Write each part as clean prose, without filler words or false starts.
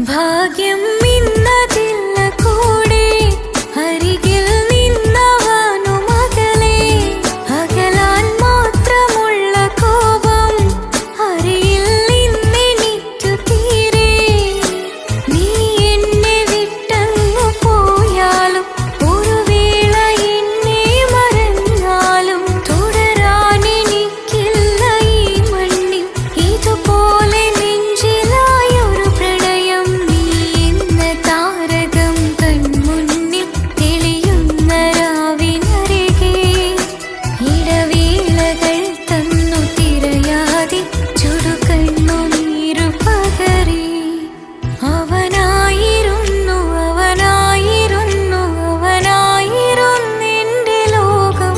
ഭാഗ്യം ഇന്നതില്ല കൂടെ അരികിൽ നിന്നവനു മകളെ അകലാൻ മാത്രമുള്ള കോപം അറിയിൽ നിന്നെനിക്കു തീരെ നീ എന്നെ വിട്ടങ്ങു പോയാലും ഒരു വേള എന്നെ മറന്നാലും തുടരാൻ എനിക്കില്ല ഈ മണ്ണിൽ ഇതുപോലെ നെഞ്ചിലായൊരു പ്രണയം നീ എന്ന താരകം കൺമുന്നിൽ തെളിയുന്ന രാവിനരികെ ഇടവേളകൾ തന്നു തിരയാതെ ചുടുകണ്ണുനീരു പകരി അവനായിരുന്നു അവനായിരുന്നെന്റെ ലോകം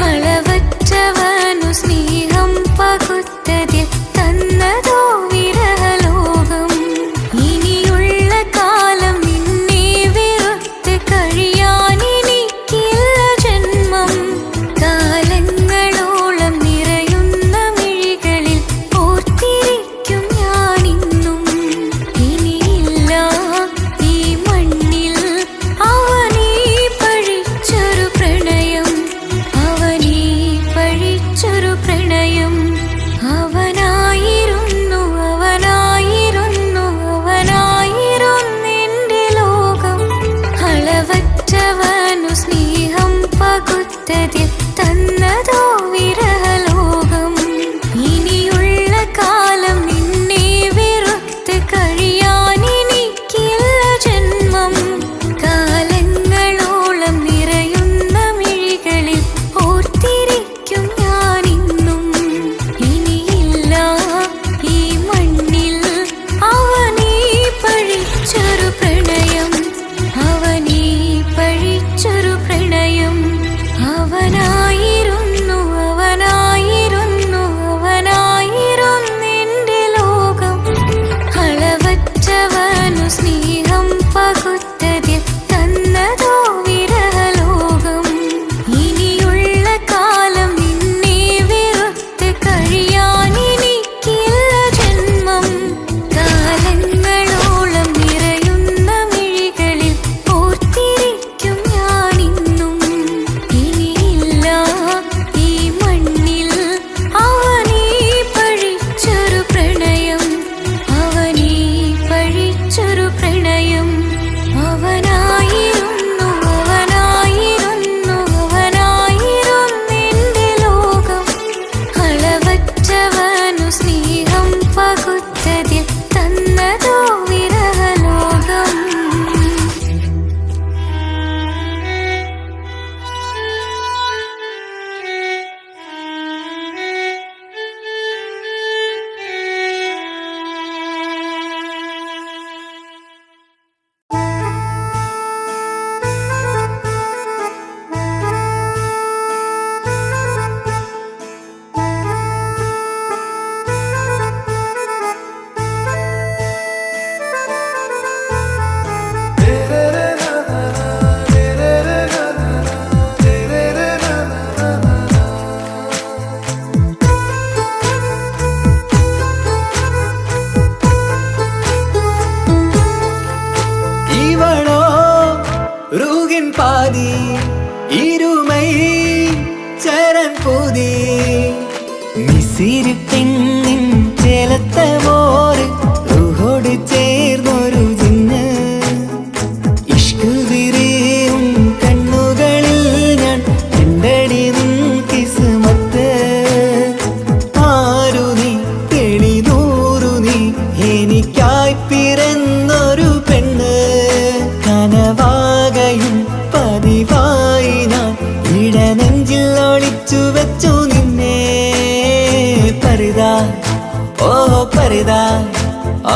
അളവറ്റവനു സ്നേഹം പകുത്തതിൽ തന്നതോ വിരഹലോകം ഇനിയുള്ള കാലം നിന്നെ വെറുത്ത് കഴിയാൻ എനിക്കില്ല ജന്മം കാലങ്ങളോളം നിറയുന്ന മിഴികളിൽ ഓർത്തിരിക്കും ഞാനിന്നും ഇനിയില്ല ഈ മണ്ണിൽ അവനീ പഴിച്ചൊരു പ്രണയം അവനീ പഴിച്ചൊരു പ്രണയം അവനായിരുന്നെന്റെ ലോകം അളവറ്റവനു സ്നേഹം പകുത്തതിൽ തന്നതോ വിരഹലോകം ഇനിയുള്ള കാലം നിന്നെ വെറുത്ത് കഴിയാൻ എനിക്കില്ല ജന്മം കാലങ്ങളോളം നിറയുന്ന മിഴികളിൽ ഓർത്തിരിക്കും ഞാനിന്നും ഇനിയില്ല ഈ മണ്ണിൽ അവനീ പഴിച്ചൊരു പ്രണയം അവനീ പഴിച്ചൊരു പ്രണയം അവനായിരുന്നെന്റെ ലോകം അളവറ്റവനു സ്നേഹം പകുത്തതിൽ തന്നതോ വിരഹലോകം ഇനിയുള്ള കാലം നിന്നെ വെറുത്ത് കഴിയാൻ എനിക്കില്ല ജന്മം കാലങ്ങളോളം നിറയുന്ന മിഴികളിൽ ഓർത്തിരിക്കും ഞാനിന്നും ഇനിയില്ല ഈ മണ്ണിൽ അവനീ പഴിച്ചൊരു പ്രണയം അവനീ പഴിച്ചൊരു പ്രണയം അവനായിരുന്നെന്റെ ലോകം അളവറ്റവനു സ്നേഹം പകുത്തതിൽ തന്നതോ വിരഹലോകം இவளோ ரூகின் பாதி இருமை சரண் பூதி മിസിരി പെണ്ണിൻ ചേലത്ത മോര് റൂഹോട് ചേർന്നൊരു ജിന്ന് ഇഷ്ക് വിരിയും കണ്ണുകളിൽ ഞാൻ കണ്ടടി നിൻ കിസ്മത്ത് ആരു നീ തെളിനൂറു നീ എനിക്കായി പിറന്നൊരു പെണ്ണ് കനവാകയും പതിവായി ഞാൻ ഇടനെഞ്ചിൽ ഒളിച്ചു വെച്ചു നിന്നെ പരിതാ ഓ പരിതാ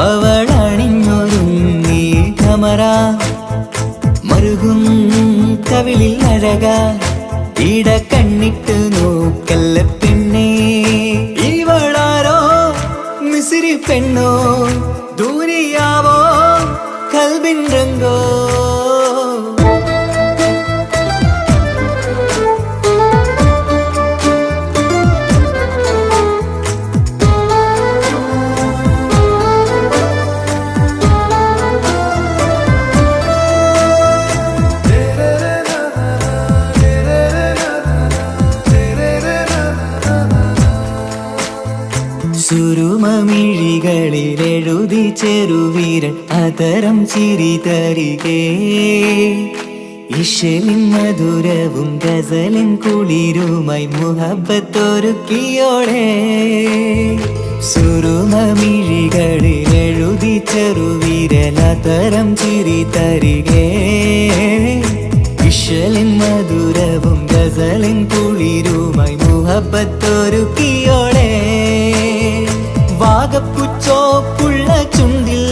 അവളണിഞ്ഞൊരുങ്ങി കമറ മറുകും കവിളിൽ അഴക ഇട കണ്ണിട്ട് നോക്കല്ല പെണ്ണേ ഇവളാരോ മിസിരി പെണ്ണോ ദൂരിയാവോ കൽബിൻ രംഗോ മിഴികളിലെഴുതി ചെറുവീരൻ അതരം ചിരി തരികേ ഇഷലിൻ മധുരവും ഗസലിൻ കുളിരുമായി മുഹബത്തൊരുക്കിയോടെ സുറുമ മിഴികളിലെഴുതി ചെറുവീരൻ അതരം ചിരി തരികേ ഇഷലിൻ മധുരവും ഗസലിൻ കുളിരുമായി മുഹബത്തൊരുക്കിയോടെ വാഗപ്പുച്ചോപ്പുള്ള ചുണ്ടിൽ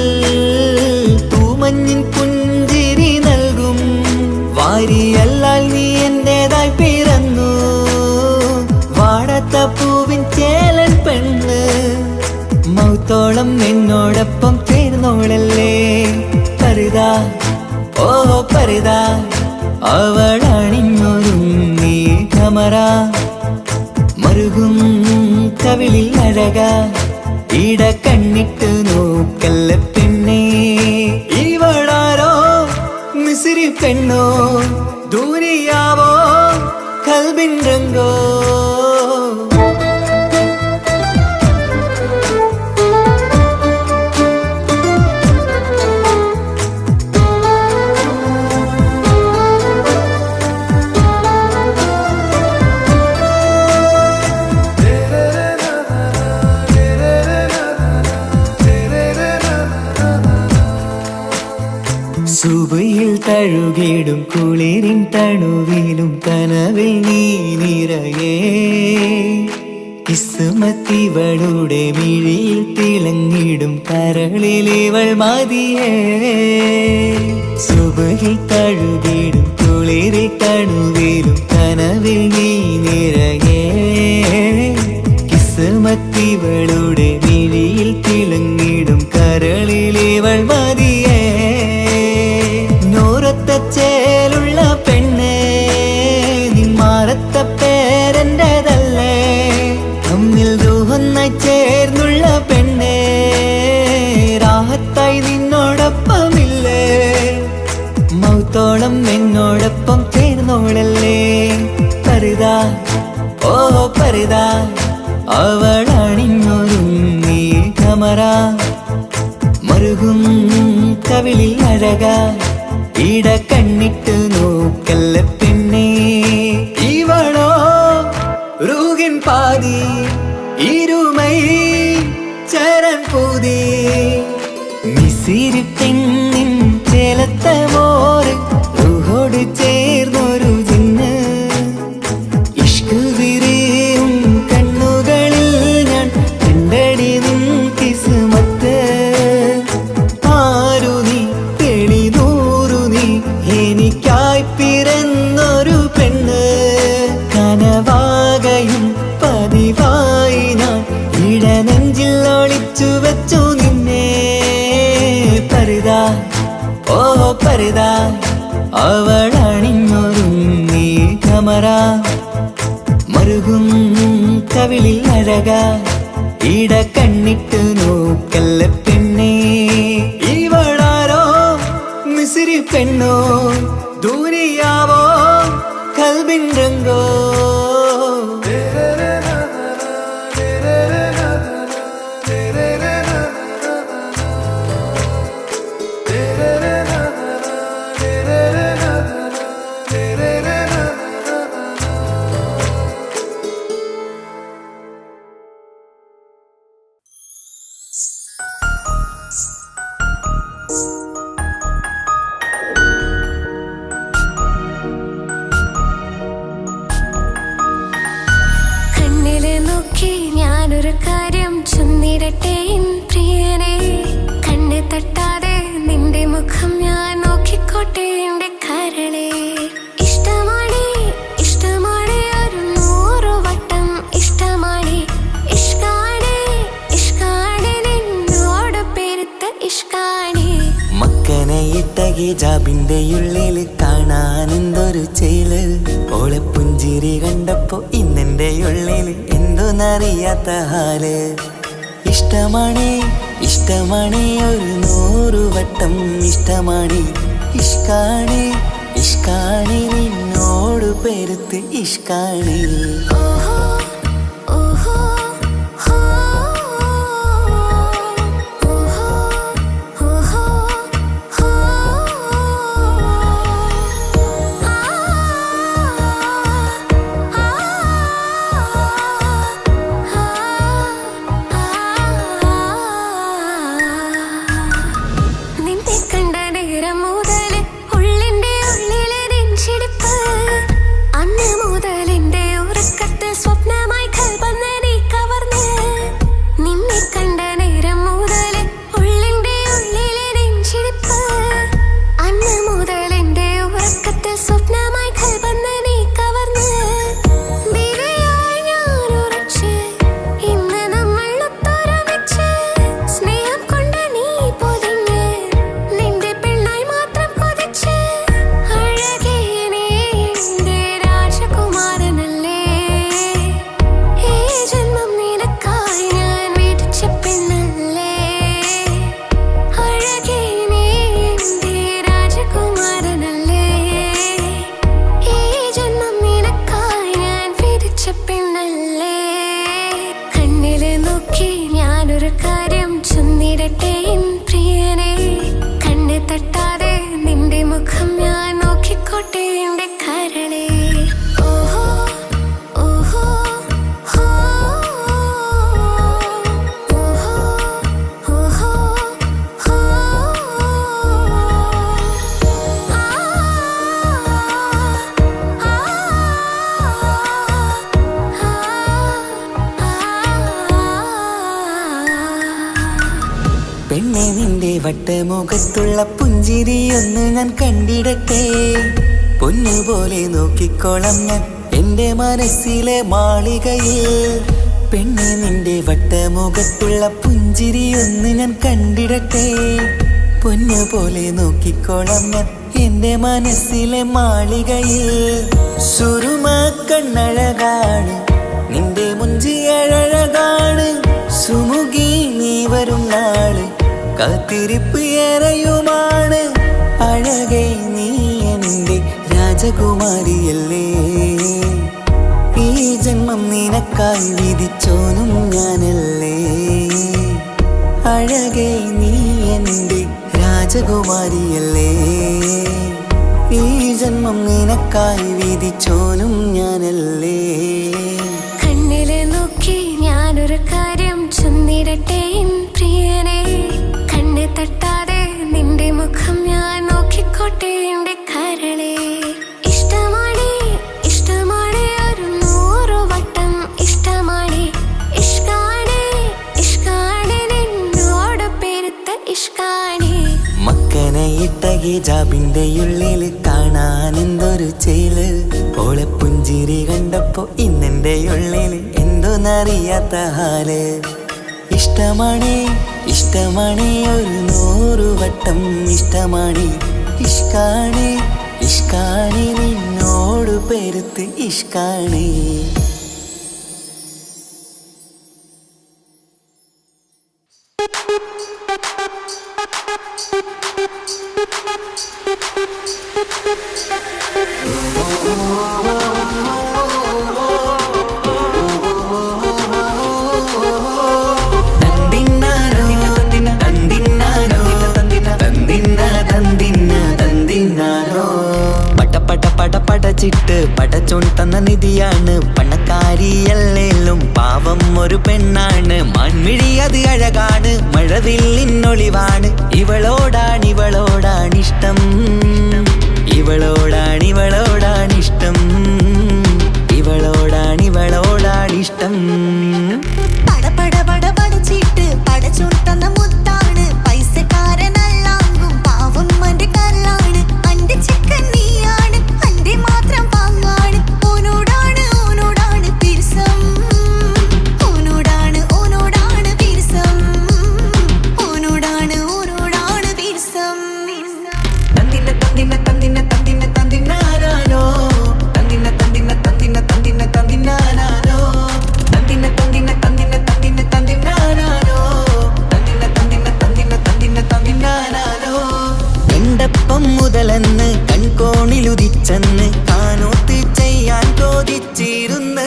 തൂമഞ്ഞിൻ പുഞ്ചിരി നൽകും വാരിയല്ലാൽ നീ എന്റേതായി പിറന്നു വാടാത്ത പൂവിൻ ചേലൻ പെണ്ണ് മൗത്തോളം എന്നോടൊപ്പം ചേർന്നോളല്ലേ പരുതാ ഓ പരുതാ അവളണിഞ്ഞൊരുങ്ങി കമറ മറുകും കവിളിൽ അഴക ഇട കണ്ണിട്ട് നോക്കല്ല പെണ്ണേ ഇവളാരോ മിസിരി പെണ്ണോ ദൂരിയാവോ കൽബിൻ രംഗോ സുബയിൽ തഴുകിടും കുളിരിൻ തണുവിലും കനവിൽ നീ നിറയേ കിസ്മത്തിവളുടെ മിഴിയിൽ തിളങ്ങിടും കരളിലിവൾ മതിയേ സുബയിൽ തഴുകിടും കുളിരിൻ തണുവിലും കനവിൽ നീ നിറയേ കിസ്മത്തിവളുടെ മിഴിയിൽ തിളങ്ങിടും കരളിലിവൾ മതിയേ ചേലുള്ള പെണ്ണേ നിന്മാറത്ത പേരെൻ്റെതല്ലേ തമ്മിൽ ദൂഹൊന്നായി ചേർന്നുള്ള പെണ്ണേ രാഹത്തായി നിന്നോടൊപ്പമില്ലേ മൗത്തോളം എന്നോടൊപ്പം ചേർന്നോളല്ലേ പരുതാ ഓ പരുതാ അവളണിഞ്ഞൊരുങ്ങി കമറ മറുകും കവിളിൽ അഴക ഇട കണ്ണിട്ട് നോക്കല്ല പെണ്ണേ ഇവളോ റൂഹിൻ പാതി ഇരുമൈ ചരൻ പൂതി മിസിരി പെണ്ണിൻ ചേലത്ത മോര് റൂഹോട് ചേർന്നൊരു ജിന്ന് ഇഷ്ക് വിരിയും കണ്ണുകളിൽ ഞാൻ കണ്ടടി നിൻ കിസ്മത്ത് ആരു നീ എനിക്കായി പിറന്നൊരു പെണ്ണ് കനവാകയും പതിവായി ഞാൻ ഇടനെഞ്ചിൽ ഒളിച്ചു വെച്ചു നിന്നെ പരുതാ ഓ പരുതാ അവളണിഞ്ഞൊരുങ്ങി കമറ മറുകും കവിളിൽ അഴക ഇട കണ്ണിട്ട് നോക്കല്ല പെണ്ണേ ഇവളാരോ മിസിരി പെണ്ണോ ദൂരിയാവോ കൽബിൻ രംഗോ ഞാനൊരു കാര്യം ചൊന്നിടട്ടെ പ്രിയനെ കണ്ണ് തട്ടാതെ നിന്റെ മുഖം ഞാൻ നോക്കിക്കോട്ടെ എന്റെ കരളെ ഇഷ്ടമാണ് ഇഷ്ടമാണ് ഒരു 100 വട്ടം ഇഷ്ടമാണ് ഇഷ്കാണ് ഇഷ്കാണ് നിന്നോട് പെരുത്ത ഇഷ്കാണ് മക്കനയിട്ട ഹിജാബിന്റെ ഉള്ളിൽ കാണാൻ എന്തൊരു ചേല് ഓളെ പുഞ്ചിരി കണ്ടപ്പോ ഇന്നെന്റെ ഉള്ളിൽ എന്തോന്നറിയാത്ത ഹാല് ഇഷ്ടമാണ് ഇഷ്ടമാണ് ഒരു 100 വട്ടം ഇഷ്ടമാണ് ഇഷ്കാണ് ഇഷ്കാണ് നിന്നോട് പെരുത്ത് ഇഷ്കാണ് ഓഹോ ഓഹോ ചൊന്നിടട്ടെ എൻ പ്രിയനെ കണ്ണ് തട്ടാതെ നിന്റെ മുഖം ഞാൻ നോക്കിക്കോട്ടെ എന്റെ കരളെ ഓഹോ ഓഹോ ഹോ ഓഹോ ഓഹോ ഹോ പെണ്ണെ നിന്റെ വട്ടമുഖത്തുള്ള പുഞ്ചിരിയൊന്ന് ഞാൻ കണ്ടിടട്ടെ പൊന്നുപോലെ നോക്കിക്കോളം ഞാൻ എൻ്റെ മനസ്സിലെ മാളികയിൽ പെണ്ണെ നിന്റെ വട്ടമുഖത്തുള്ള പുഞ്ചിരിയൊന്ന് ഞാൻ കണ്ടിടട്ടെ പൊന്നുപോലെ നോക്കിക്കോളം ഞാൻ എൻ്റെ മനസ്സിലെ മാളികയിൽ സുറുമ കണ്ണഴകാണ് നിന്റെ മുഞ്ചിയഴകാണ് സുമുഖി നീ വരും നാള് കാത്തിരിപ്പ് ഏറെയുമാണ് അഴകെ നീ എൻ്റെ രാജകുമാരിയല്ലേ ഈ ജന്മം നിനക്കായി വിധിച്ചോനും ഞാനല്ലേ അഴകെ നീ എൻ്റെ രാജകുമാരിയല്ലേ ഈ ജന്മം നിനക്കായി വിധിച്ചോനും ഞാനല്ലേ കണ്ണിലെ നോക്കി ഞാനൊരു കാര്യം ചൊന്നിടട്ടെ എൻ പ്രിയനെ കണ്ണ് തട്ടാതെ നിന്റെ മുഖം ഞാൻ നോക്കിക്കോട്ടെ എന്റെ കരളെ ഇഷ്ടമാണ് ഇഷ്ടമാണ് ഒരു 100 വട്ടം ഇഷ്ടമാണ് ഇഷ്കാണ് ഇഷ്കാണ് നിന്നോട് പെരുത്ത ഇഷ്കാണ് മക്കനെ ഇട്ട ഹിജാബിന്റെ ഉള്ളിൽ കാണാൻ എന്തൊരു ചേല് ഓളെ പുഞ്ചിരി കണ്ടപ്പോ ഇന്നെന്റെ ഉള്ളിൽ എന്തോന്നറിയാത്ത ഹാല് ഇഷ്ടമാണ് ഇഷ്ടമാണ് ഒരു 100 വട്ടം ഇഷ്ടമാണ് ഇഷ്കാണ് ഇഷ്കാണ് നിന്നോട് പെരുത്ത് ഇഷ്കാണ് പടച്ചിട്ട് പടച്ചോൻ തന്ന നിധിയാണ് പണക്കാരിയല്ലേലും പാവം ഒരു പെണ്ണാണ് മൺമിഴി അത് അഴകാണ് മഴവില്ലിന്നൊളിവാണ് ഇവളോടാണിഷ്ടം ഇവളോടാണിഷ്ടം ഇവളോടാണിഷ്ടം പടച്ചിട്ട് പടച്ചോൻ തന്ന മുത്താണ് പൈസക്കാരനല്ലാങ്കും പാവം അന്റെ കരളാണ് അന്റെ ചിക്കൻ നീയാണ് അന്റെ മാത്രം പാങ്ങാണ് ഓനോടാണ് പിരിസം ഓനോടാണ് പിരിസം ഓനോടാണ് പിരിസം തന്തിനാനോ തന്തിനാനോ എണ്ടപ്പം മുതലെന്ന് കൺകോണിലുദിച്ചെന്ന് കാനോത്ത് ചെയ്യാൻ ചോദിച്ചിരുന്ന്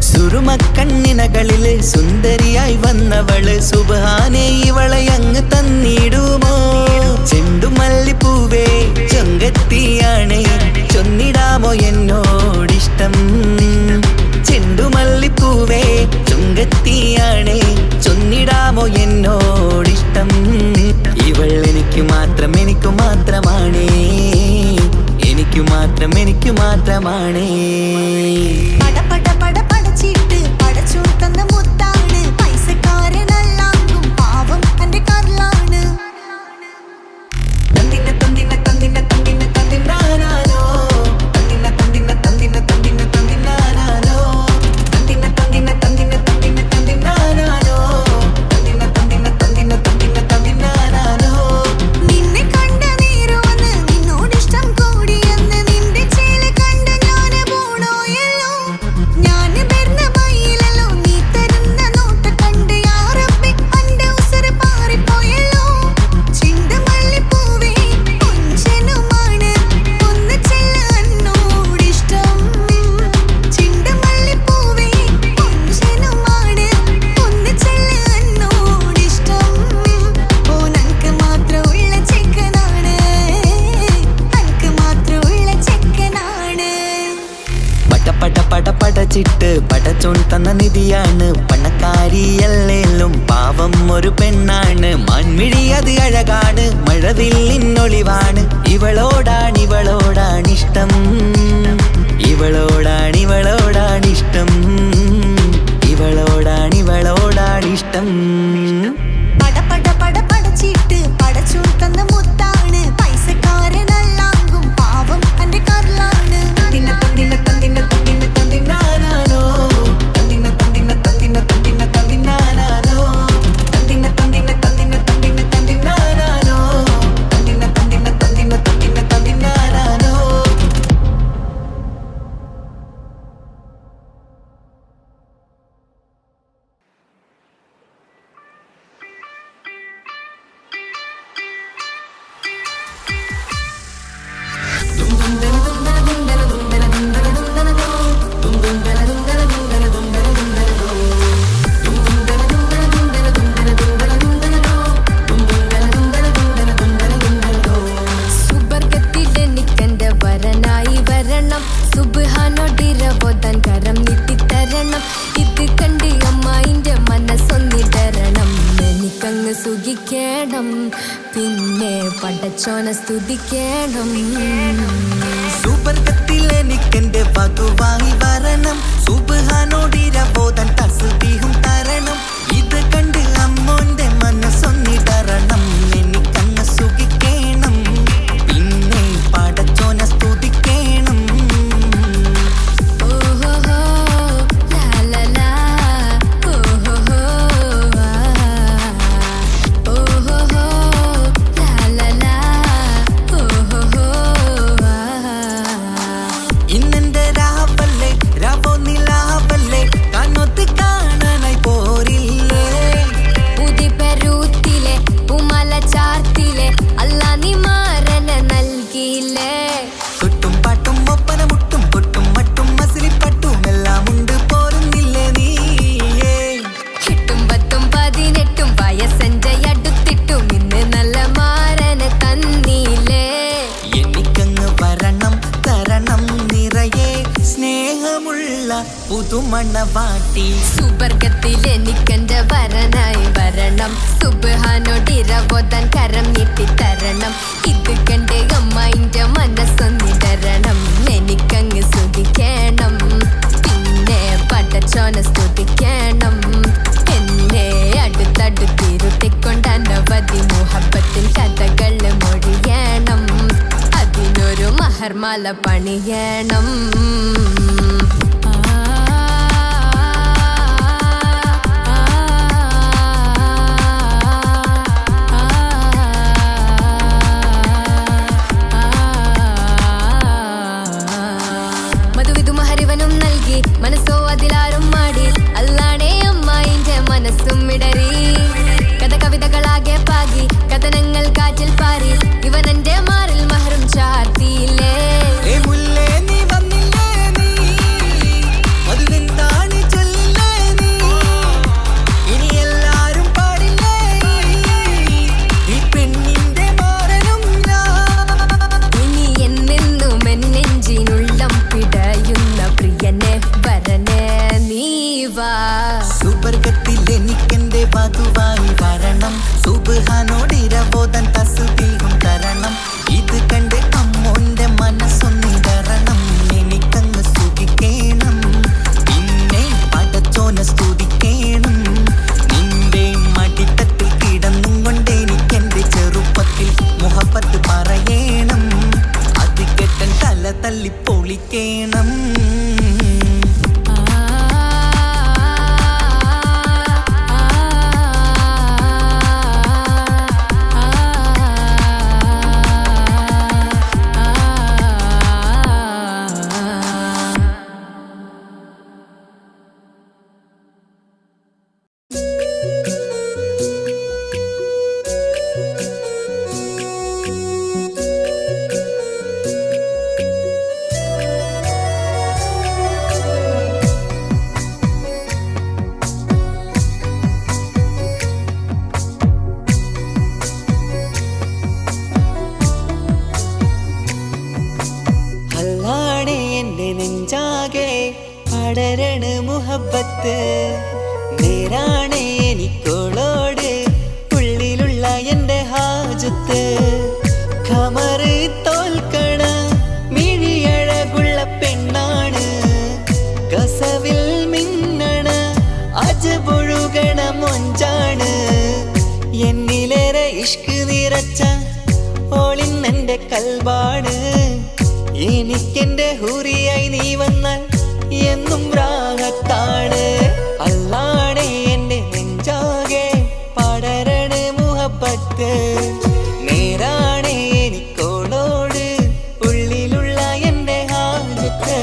സുറുമക്കണ്ണിനകളില് സുന്ദരിയായി വന്നവള് സുബ്ഹാനെ ഇവളെ അങ്ങ് തന്നിടുമോ ചെണ്ടുമല്ലിപ്പൂവേ ചൊങ്കത്തിയാണ് ചൊന്നിടാമോ എന്നോടിഷ്ടം ചെണ്ടുമല്ലിപ്പൂവേ ചൊങ്കത്തിയാണ് ചൊന്നിടാമോ എന്നോടിഷ്ടം ഇവൾ എനിക്ക് മാത്രമാണേ എനിക്ക് മാത്രമാണേ പടച്ചിട്ട് പടച്ചോൻ തന്ന മുത്താണ് പൈസക്കാരനല്ലാങ്കും പാവം അന്റെ കരളാണ് തന്തിനാനോ നിന്നെ കണ്ട നേരം വന്ന് നിന്നോടിഷ്ടം കൂടിയെന്ന് നിന്റെ ചേല കണ്ട ഞാന് പോണോ എന്ത് അഴകാണ്, മഴവില്ലിന്നൊളിവാണ്. ഇവളോടാണിഷ്ടം, ഇവളോടാണിഷ്ടം, ഇവളോടാണിഷ്ടം. പടച്ചിട്ട് പടച്ചോൻ തന്ന മുത്താണ്, പൈസക്കാരനല്ലാങ്കും പാവം അന്റെ കർലാണ്. തന്തിന തന്തിന തന്തിന തന്തിന തന്തിനാനാനോ, തന്തിന തന്തിന തന്തിന തന്തിന തന്തിനാനാനോ, തന്തിന തന്തിന തന്തിന തന്തിന തന്തിനാനാനോ, തന്തിന തന്തിന തന്തിന തന്തിന തന്തിനാനാനോ. സുബർഗത്തിലെനിക്കെന്റെ വരനായി വരണം, സുബ്ഹാനോടിരവോദാൻ കരം നീട്ടിത്തരണം. ഇത് കണ്ട് അമ്മായിന്റെ മനസ്സൊന്നിടരണം. എനിക്കങ്ങ് സുഖിക്കണം, പിന്നെ പടച്ചോനെ സ്തുതിക്കണം. സുബർഗത്തിൽ എനിക്കെന്റെ വധുവായി വരണം, സുബ്ഹാനോടിരവോദാൻ തസ്ബീഹും തരണം. ഇത് കണ്ട് അമ്മോന്റെ മനസ്സൊന്നിടരണം. എനിക്കങ്ങ് സുഖിക്കണം, പിന്നെ പടച്ചോനെ സ്തുതിക്കണം. ഓഹോഹോ ലാലലാ, ഓഹോഹോ ഓഹോഹോ ലാലലാ, ഓഹോഹോ. ഇന്നെന്റെ രാവല്ലേ, രാവോ നിലാവല്ലേ, കണ്ണൊത്ത് കാണാനായി പോരില്ലേ. ഉദിപെരൂത്തിലെ ഉമല ചാർത്തിലെ അല്ലാ നീ മാരനെ നൽകിയില്ലേ. തൊട്ടും പാട്ടും ഒപ്പന മുട്ടും കൊട്ടും മട്ടും മസിലിപ്പട്ടും എല്ലാം ഉണ്ട് പോരുന്നില്ലേ നീയേ. 8ഉം 10ഉം 18ഉം വയസ്സെന്റെ അടുത്തിട്ടും ഇന്ന് നല്ല മാരനെ തന്നീലേ. എനിക്കങ്ങ് വരണം, തരണം നിറയെ സ്നേഹമുള്ള പുതുമണവാട്ടി. സുബർഗത്തിൽ എനിക്കെന്റെ വരനായി വരണം, സുബ്ഹാനോടിരവോദാൻ കരം നീട്ടിത്തരണം. ഇത് കണ്ട് അമ്മായിന്റെ മനസ്സൊന്നിടരണം. എനിക്കങ്ങ് സുഖിക്കണം, പിന്നെ പടച്ചോനെ സ്തുതിക്കണം. എന്നെ അടുത്തടുത്തിരുത്തിക്കൊണ്ട് അനവധി മുഹബത്തിൻ കഥകൾ മൊഴിയണം. അതിനൊരു മഹർമാല പണിയണം. മധുവിധു മഹരിവനും നൽകി, മനസ്സോ അതിലാരും മാടി. അല്ലാണേ അമ്മായിന്റെ മനസ്സും ഇടറി. കഥ കവിതകളാകെ പാകി, കഥനങ്ങൾ കാറ്റിൽ പാറി. ഇവനെന്റെ മാറിൽ മഹറും ചാർത്തിയില്ലേ. ഏ മുല്ലേ നീ വന്നില്ലേ നീ, മധുവെന്താണ് ചൊല്ലില്ലേ നീ. ഇനി എല്ലാരും പാടില്ലേ ഈ പെണ്ണിന്റെ മാറനും ഞാൻ. ഇനി എന്നെന്നും എന്നെഞ്ചിനുള്ളം പിടയുന്ന പ്രിയനെ വരനെ നീ വാ. സുബർഗത്തിൽ എനിക്കെന്റെ വധുവായി വരണം, സുബ്ഹാനോടിരവോദാൻ തസ്ബീഹും തരണം. ഇത് കണ്ട് അമ്മോന്റെ മനസ്സൊന്നിടരണം. എനിക്കങ്ങ് സുഖിക്കണം, പിന്നെ പടച്ചോനെ സ്തുതിക്കണം. നിന്റെ മടിത്തട്ടിൽ കിടന്നും കൊണ്ട് എനിക്കെന്റെ ചെറുപ്പത്തിൽ മുഹബത്ത് പറയണം. അത് കെട്ടൻ തല തല്ലി പൊളിക്കണം. പടരണ മുഹബത്ത് നേരാണ് എനിക്കോളോട് ഉള്ളിലുള്ള എൻ്റെ ഹാജത്ത് ഖമറ് തോൽക്കണ മിഴിയഴകുള്ള പെണ്ണാണ് കസവിൽ മിന്നണ അജബൊഴുകണ മൊഞ്ചാണ് എന്നിലേറെ ഇഷ്ക് നിറച്ച ഓളിന്നെന്റെ കൽബാണ് എനിക്കെന്റെ ഹൂറിയായി നീ വന്നാൽ എന്നും രാഗത്താണ് അല്ലാണേ എന്റെ നെഞ്ചാകെ പടരണ മുഹബത്ത് നേരാണേ എനിക്കോളോട് ഉള്ളിലുള്ള എന്റെ ഹാജത്ത്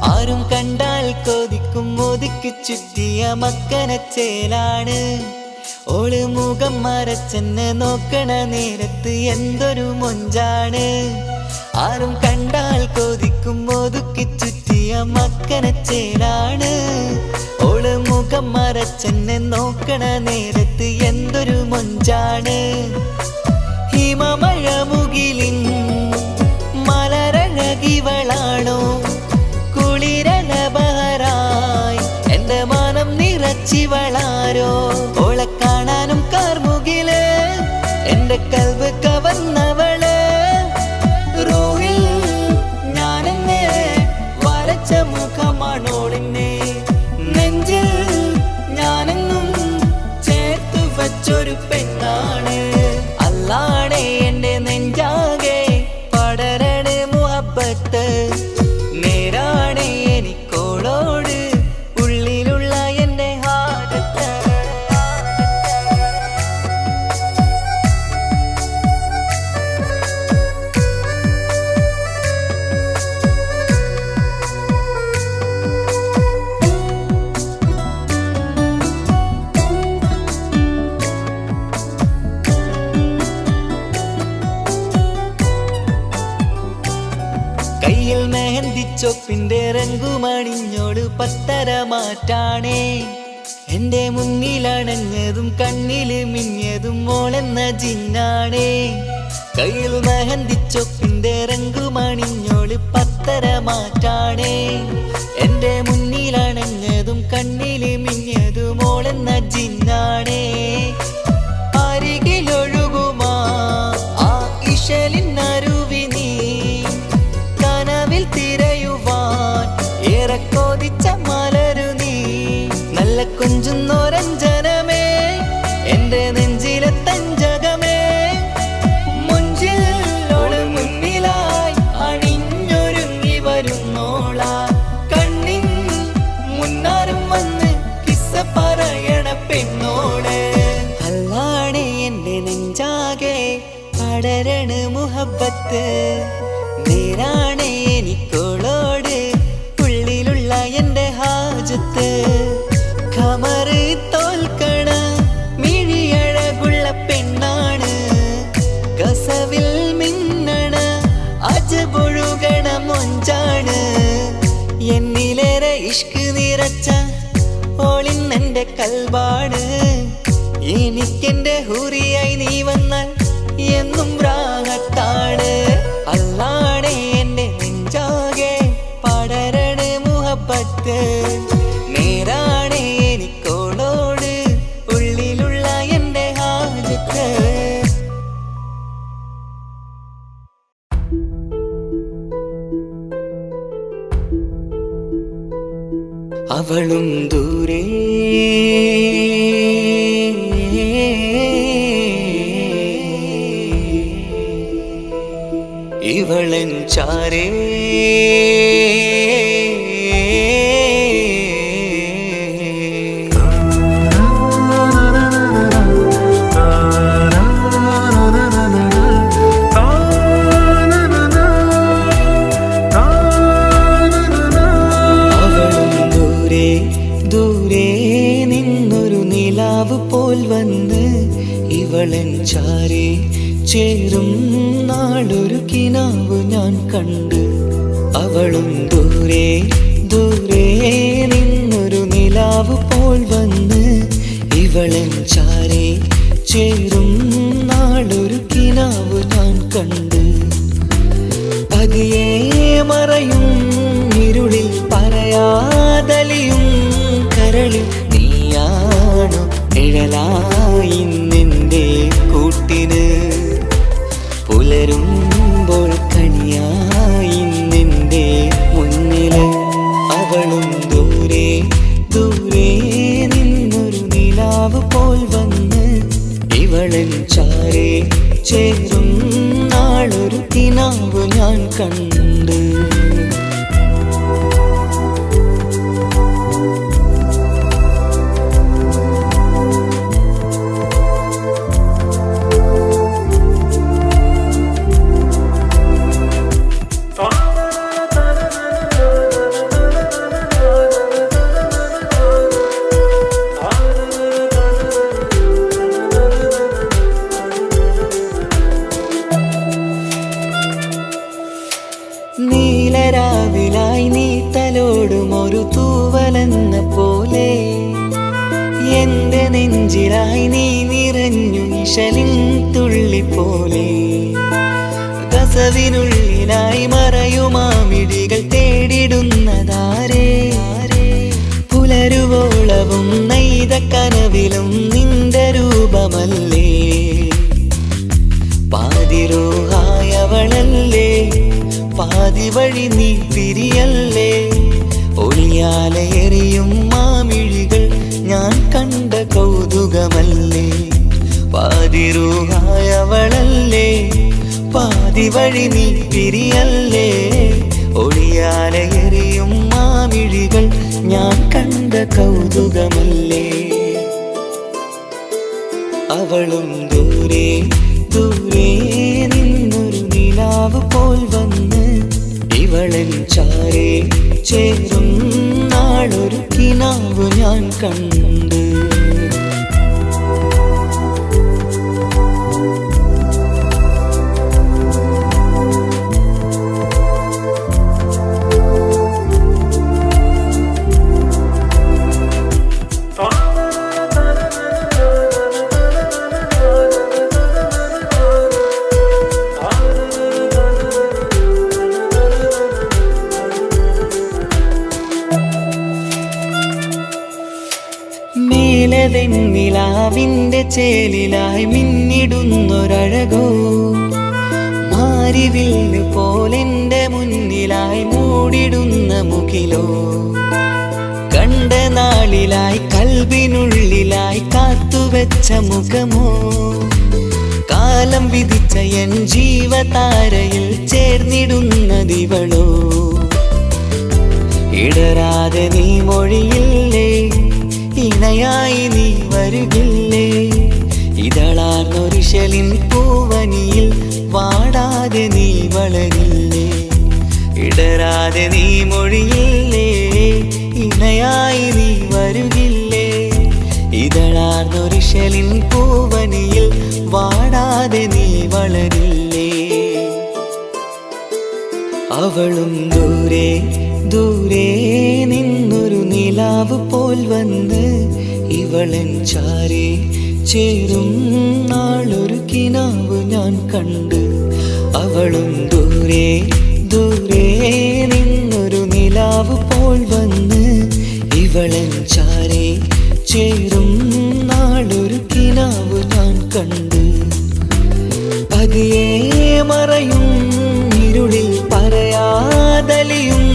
ആരും കണ്ടാൽ കൊതിക്കും ഒതുക്കി ചുറ്റിയ മക്കനച്ചേലാണ് ഓള് മുഖം മറച്ചെന്നെ നോക്കണ നേരത്ത് എന്തൊരു മൊഞ്ചാണ് ആരും കണ്ടാൽ കൊതിക്കും ഒതുക്കി ചുറ്റിയ മക്കനച്ചേലാണ് ഓള് മുഖം മറച്ചെന്നെ നോക്കണ നേരത്ത് എന്തൊരു മൊഞ്ചാണ് ഹിമമഴ മുകിലിൻ മലരഴകിവളാണോ കുളിരലബഹരായി എന്റെ മാനം നിറച്ചിവളാരോ ഓളെ കാണാനും കാർമുകില് എന്റെ കൽവ് കവർന്നവള് റൂഹിൽ ഞാനെന്നെ വരച്ച മുഖമാണോളിന്നെ നെഞ്ചിൽ ഞാനെന്നും ചേർത്തു വച്ചൊരു പെണ്ണാണ് അല്ലാണേ എന്റെ നെഞ്ചാകെ പടരണ മുഹബത്ത് നേരാണേ എനിക്കോളോട് ഉള്ളിലുള്ള എന്റെ ഹാജത്ത് കയ്യിൽ മെഹന്തിച്ചൊപ്പിന്റെ രംഗുമണിഞ്ഞോട് പത്തര മാറ്റാണേ എന്റെ മുന്നിലണഞ്ഞതും കണ്ണില് മിഞ്ഞതും മോളെന്ന ജിന്നാണേ കയ്യിൽ മെഹന്തിച്ചൊപ്പിന്റെ രംഗുമണിഞ്ഞോട് പത്തര മാറ്റാണേ എന്റെ മുന്നിലണഞ്ഞതും കണ്ണില് മിഞ്ഞതും മോളെന്ന ജിന്നാണേ അരികിലൊഴുകുമാ ആ ഇശലിനരുവി നീ കനവിൽ തിരയുവാൻ ഏറെ കൊതിച്ച മലരു നീ നല്ല കുഞ്ചുന്നോരഞ്ജനമേ എന്റെ നെഞ്ചിലെ തഞ്ചകമേ മുഞ്ചിൽ ഓള് മുന്നിലായി അണിഞ്ഞൊരുങ്ങി വരുന്നോള കണ്ണിൻ മുന്നാരും വന്ന് കിസ്സ പറയണ പെണ്ണോട് അല്ലാണേ എന്റെ നെഞ്ചാകെ പടരണ മുഹബത്ത് നേരാണേ എനിക്കോളോട് ഉള്ളിലുള്ള എന്റെ ഹാജത്ത് ഖമറ് തോൽക്കണ മിഴിയഴകുള്ള പെണ്ണാണ് കസവിൽ മിന്നണ അജബൊഴുകണ മൊഞ്ചാണ് എന്നിലേറെ ഇഷ്ക് നിറച്ച ഓളിന്നെന്റെ കൽബാണ് എനിക്കെന്റെ ഹൂറിയായി നീ വന്നാൽ എന്നും രാഗത്താണ് അല്ലാണേ എന്റെ നെഞ്ചാകെ പടരണ മുഹബത്ത് നേരാണേ എനിക്കോളോട് ഉള്ളിലുള്ള എന്റെ ഹാജത്ത് അവളും ദൂരെ ഇവളൻ ചാരേ പോൽ വന്ന് ഇവളൻ ചാരേ ചേരും നാളൊരു കിനാവ് ഞാൻ കണ്ട് അവളും ദൂരെ ദൂരെ ഇവളൻ ചാരേ ചേരും നാളൊരു കിനാവ് ഞാൻ കണ്ട്. പതിയെ മറയും ഇരുളിൽ പറയാതലിയും കരളിൽ നീയാണു നിഴലായി നിന്റെ കൂട്ടിന്. പുലരുമ്പോൾ കണിയായി നിന്റെ മുന്നില്. അവളും ദൂരെ ദൂരെ നിന്നൊരു നിലാവ് പോൽ വന്ന് ഇവളൻ ചാരേ ചേരും നാളൊരു കിനാവ് ഞാൻ കണ്ട്. നീലരാവിലായി നീ തലോടും ഒരു തൂവലെന്ന പോലെ എന്റെ നെഞ്ചിലായി നീ നിറഞ്ഞു ഇശലിൻ തുള്ളി പോലെ. കസവിനുള്ളിലായി മറയുമാമിടികൾ തേടിടുന്നതാരേ. പുലരുവോളവും നെയ്ത കനവിലും നിന്റെ രൂപമല്ലേ. പാതിരോഹായവളല്ലേ പാതി വഴി നീ തിരിയല്ലേ. ഒളിയാലെറിയും മാമിഴികൾ ഞാൻ കണ്ട കൗതുകമല്ലേ. പാതിരൂഹായവളല്ലേ പാതി വഴി നീ തിരിയല്ലേ. ഒളിയാലെറിയും മാമിഴികൾ ഞാൻ കണ്ട കൗതുകമല്ലേ. അവളും ദൂരെ ദൂരെ നിന്നൊരു നിലാവ് പോൽ വന്ന് ഇവളൻ ചാരേ ചേരും നാളൊരു കിനാവ് ഞാൻ കണ്ട്. നിലാവിന്റെ ചേലിലായി മിന്നിടുന്നൊരഴകോ. മാരിവില്ല് പോലെന്റെ മുന്നിലായി മൂടിടുന്ന മുകിലോ. കണ്ട നാളിലായി കൽബിനുള്ളിലായി കാത്തുവെച്ച മുഖമോ. കാലം വിധിച്ച എൻ ജീവതാരയിൽ ചേർന്നിടുന്നതിവളോ. ഇടരാതെ നീ മൊഴിയില്ലേ ഇണയായി നീ വരുകില്ലേ. ഇതളാർന്നൊരിശലിൻ പൂവനിയിൽ വാടാതെ നീ വളരില്ലേ. ഇടരാതെ നീ മൊഴിയില്ലേ ഇണയായി നീ വരുകില്ലേ. ഇതളാർന്നൊരിശലിൻ പൂവനിയിൽ വാടാതെ നീ വളരില്ലേ. അവളും ദൂരെ ദൂരെ നിന്നൊരു നിലാവ് പോൽ വന്ന് ഇവളൻ ചാരേ ചേരും നാളൊരു കിനാവ് ഞാൻ കണ്ട്. അവളും ദൂരെ ദൂരെ നിന്നൊരു നിലാവ് പോൽ വന്ന് ഇവളൻ ചാരേ ചേരും നാളൊരു കിനാവ് ഞാൻ കണ്ട്. പതിയെ മറയും ഇരുളിൽ പറയാതലിയും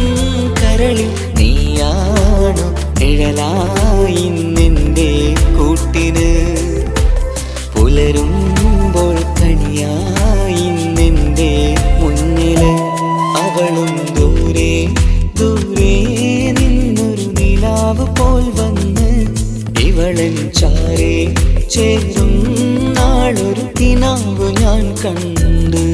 കരളിൽ നീയാണു നിഴലായി നിന്റെ കൂട്ടിന്. പുലരുമ്പോൾ കണിയായി നിന്റെ മുന്നില്. അവളും ദൂരെ ദൂരെ നിന്നൊരു നിലാവ് പോൽ വന്ന് ഇവളൻ ചാരേ ചേരും നാളൊരു കിനാവ് ഞാൻ കണ്ട്.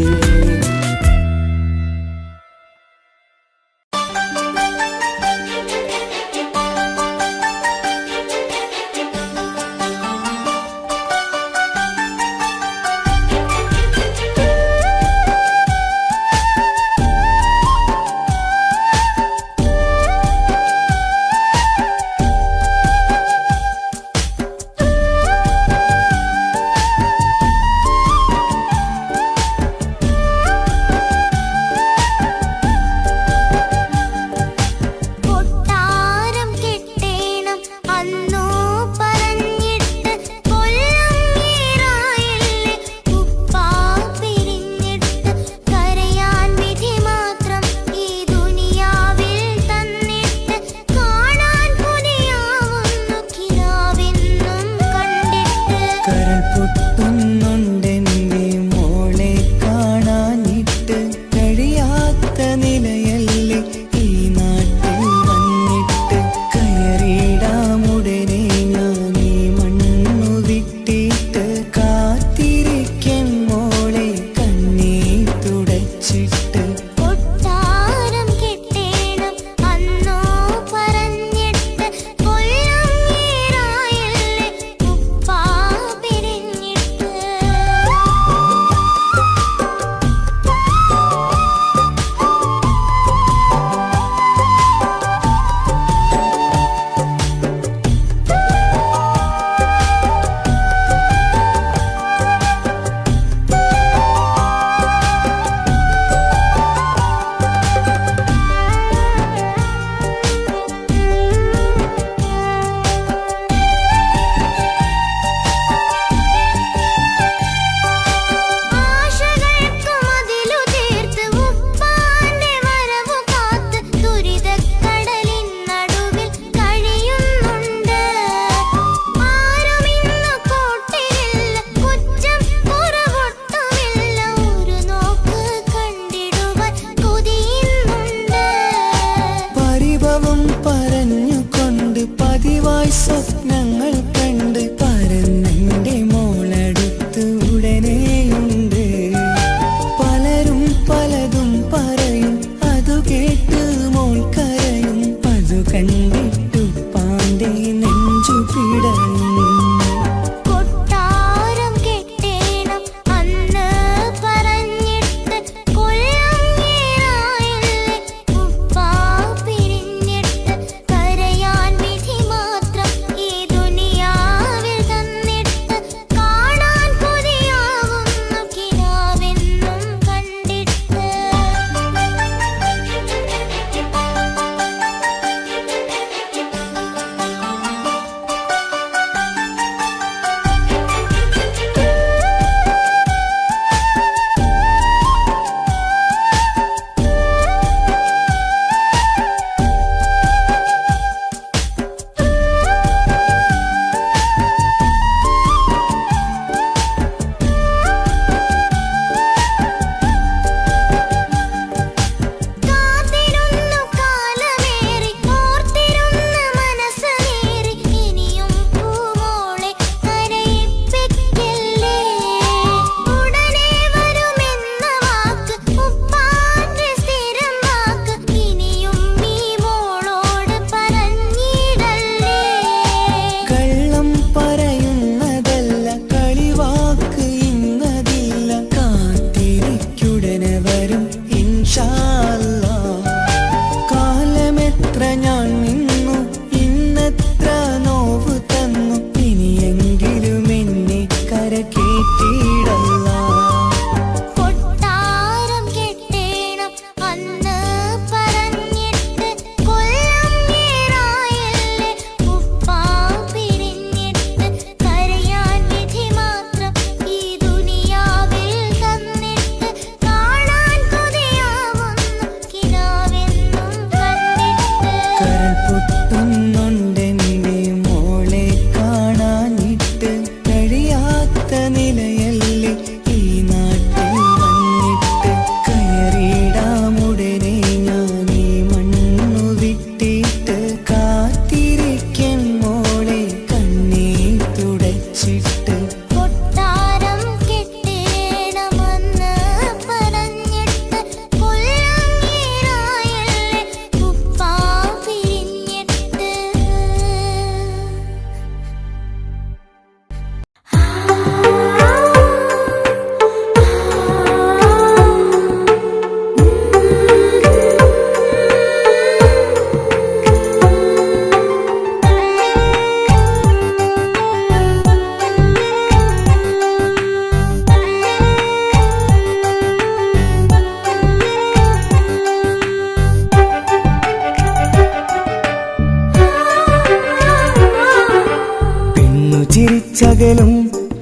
ചിരിച്ചകലും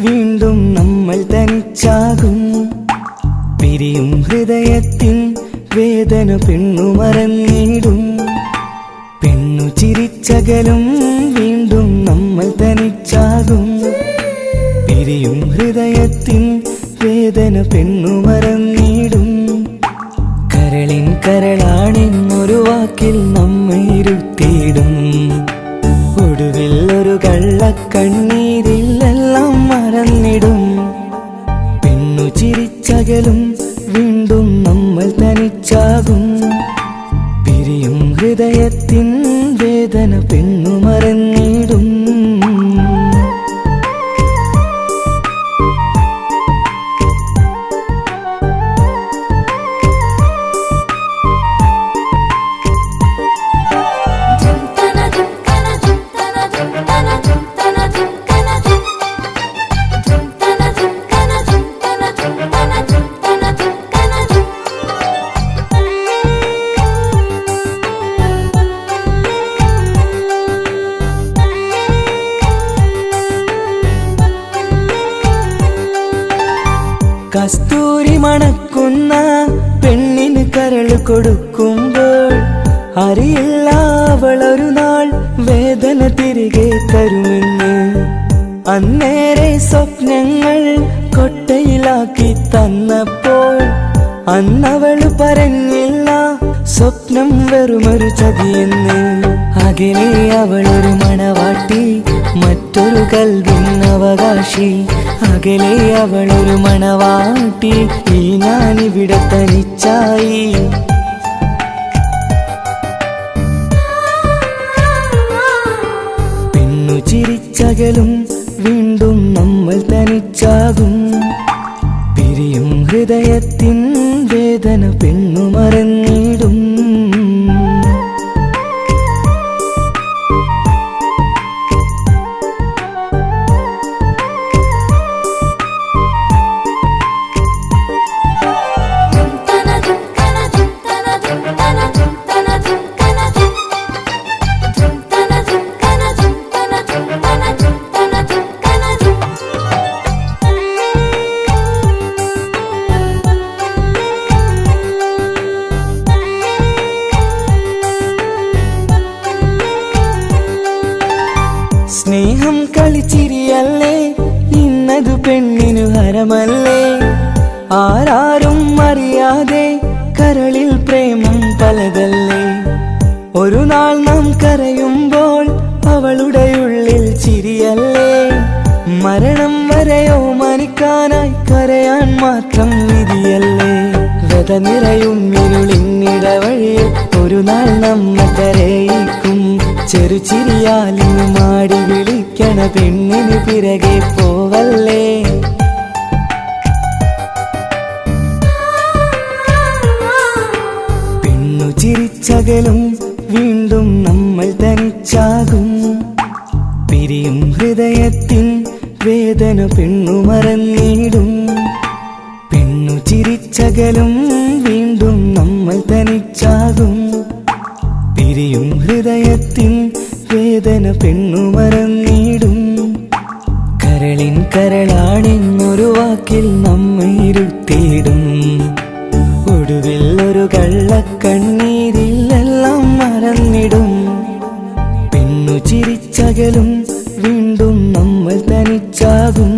വീണ്ടും നമ്മൾ തനിച്ചാകും പിരിയും ഹൃദയത്തിൻ വേദന പെണ്ണു മറന്നിടും പെണ്ണു ചിരിച്ചകലും വീണ്ടും നമ്മൾ തനിച്ചാകും പിരിയും ഹൃദയത്തിൻ വേദന പെണ്ണു മറന്നിടും കരളിൻ കരളാണെന്നൊരു വാക്കിൽ നമ്മെ ഇരുത്തിയിടും ഒടുവിൽ ഒരു കള്ളക്കണ്ണീരിലെല്ലാം മറന്നിടും പെണ്ണു ചിരിച്ചകലും വീണ്ടും നമ്മൾ തനിച്ചാകും പിരിയും ഹൃദയത്തിൻ വേദന പെണ്ണു മറന്നിടും കസ്തൂരി മണക്കുന്ന പെണ്ണിന് കരള് കൊടുക്കുമ്പോൾ അറിയില്ല അവളൊരു നാൾ വേദന തിരികെ തരുമെന്ന് അന്നേരെ സ്വപ്നങ്ങൾ കൊട്ടയിലാക്കി തന്നപ്പോൾ അന്നവള് പറഞ്ഞില്ല സ്വപ്നം വെറുമൊരു ചതിയെന്ന് അകലെ അവളൊരു മണവാട്ടി മറ്റൊരു കൽവിൻ അവകാശി അകലെ അവളൊരു മണവാട്ടി ഈ ഞാനിവിടെ തനിച്ചായി പെണ്ണു ചിരിച്ചകലും വീണ്ടും നമ്മൾ തനിച്ചാകും പിരിയും ഹൃദയത്തിൻ വേദന പെണ്ണു മറന്നിടും സ്നേഹം കളിച്ചിരിയല്ലേ ഇന്നതു പെണ്ണിനു ഹരമല്ലേ ആരാരും അറിയാതെ കരളിൽ പ്രേമം പലതല്ലേ ഒരു നാൾ നാം കരയുമ്പോൾ അവളുടെ ഉള്ളിൽ ചിരിയല്ലേ മരണം വരെയോ മനിക്കാനായി കരയാൻ മാത്രം വിധിയല്ലേ വ്യത നിറയും ഇരുളിന്നിടവഴിയിൽ ഒരു നാൾ നമ്മെ കരയിക്കും ചെറുചിരിയാലിന് മാടി വിളിക്കണ പെണ്ണിന് പിറകെ പോവല്ലേ പെണ്ണു ചിരിച്ചകലും വീണ്ടും നമ്മൾ തനിച്ചാകും പിരിയും ഹൃദയത്തിൻ വേദന പെണ്ണു മറന്നിടും പെണ്ണു ചിരിച്ചകലും വീണ്ടും നമ്മൾ തനിച്ചാകും പിരിയും ഹൃദയത്തിൻ വേദന പെണ്ണു മറന്നിടും കരളിൻ കരളാണെന്നൊരു വാക്കിൽ നമ്മെ ഇരുത്തിയിടും ഒടുവിൽ ഒരു കള്ളക്കണ്ണീരിലെല്ലാം മറന്നിടും പെണ്ണു ചിരിച്ചകലും വീണ്ടും നമ്മൾ തനിച്ചാകും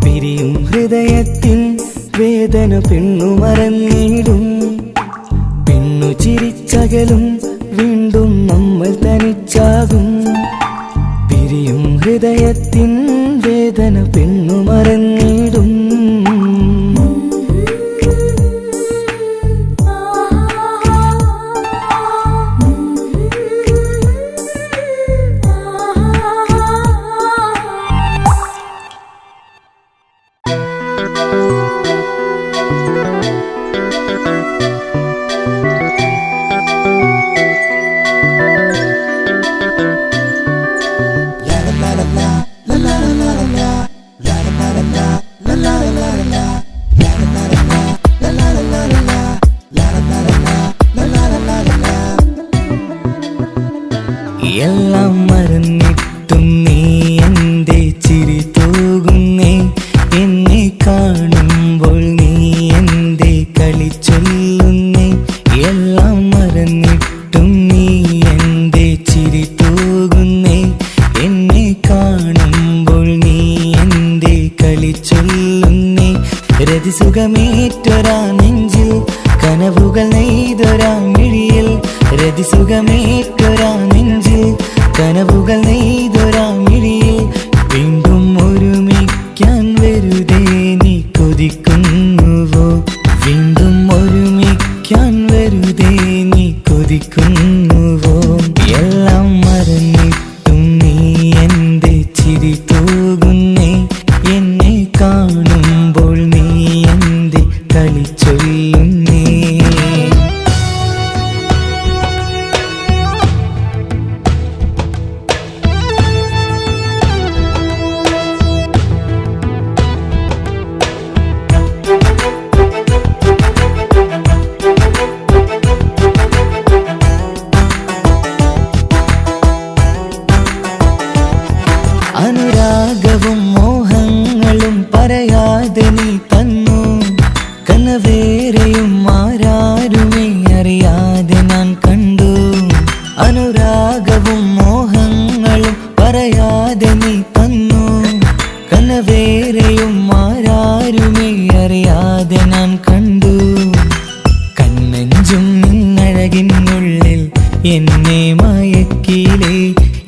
പിരിയും ഹൃദയത്തിൻ വേദന പെണ്ണു മറന്നിടും പെണ്ണു ചിരിച്ചകലും വീണ്ടും നമ്മൾ തനിച്ചാകും പിരിയും ഹൃദയത്തിൻ വേദന പെണ്ണു മറന്നിടും എല്ലാം മറന്നിട്ടും നീ എൻ്റെ കനവുകൾ നെയ്തൊരാമിഴിയിൽ വീണ്ടും ഒരുമിക്കാൻ വെറുതെ നീ കൊതിക്കുന്നുവോ വീണ്ടും ഒരുമിക്കാൻ വെറുതെ നീ കൊതിക്കുന്നുവോ എല്ലാം മറന്നിട്ടും നീ എൻ്റെ ചിരി തൂകുന്നേ എന്നെ കാണുമ്പോൾ നീ എൻ്റെ കളി ചൊല്ലുന്നേ അനുരാഗവും മോഹങ്ങളും പറയാതെ നീ തന്നു കനവേറെയും ആരാരുമേ അറിയാതെ ഞാൻ കണ്ടു അനുരാഗവും മോഹങ്ങളും പറയാതെ നീ തന്നു കനവേറെയും ആരാരുമേ അറിയാതെ ഞാൻ കണ്ടു കണ്ണെഞ്ചും നിന്നഴകിനുള്ളിൽ എന്നെ മയക്കിലേ